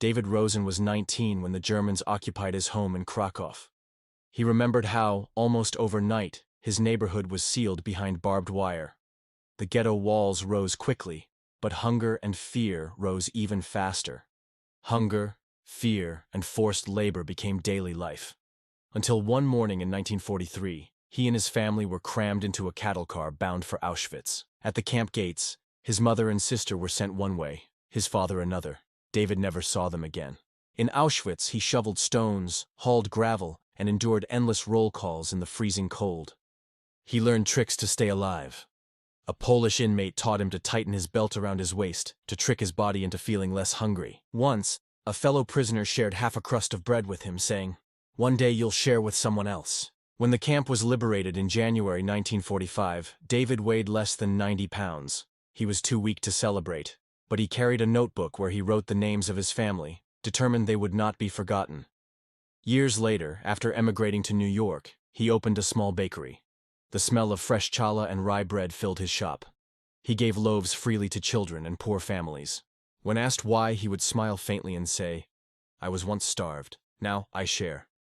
David Rosen was 19 when the Germans occupied his home in Krakow. He remembered how, almost overnight, his neighborhood was sealed behind barbed wire. The ghetto walls rose quickly, but hunger and fear rose even faster. Hunger, fear, and forced labor became daily life. Until one morning in 1943, he and his family were crammed into a cattle car bound for Auschwitz. At the camp gates, his mother and sister were sent one way, his father another. David never saw them again. In Auschwitz, he shoveled stones, hauled gravel, and endured endless roll calls in the freezing cold. He learned tricks to stay alive. A Polish inmate taught him to tighten his belt around his waist, to trick his body into feeling less hungry. Once, a fellow prisoner shared half a crust of bread with him, saying, "One day you'll share with someone else." When the camp was liberated in January 1945, David weighed less than 90 pounds. He was too weak to celebrate, but he carried a notebook where he wrote the names of his family, determined they would not be forgotten. Years later, after emigrating to New York, he opened a small bakery. The smell of fresh challah and rye bread filled his shop. He gave loaves freely to children and poor families. When asked why, he would smile faintly and say, "I was once starved. Now I share."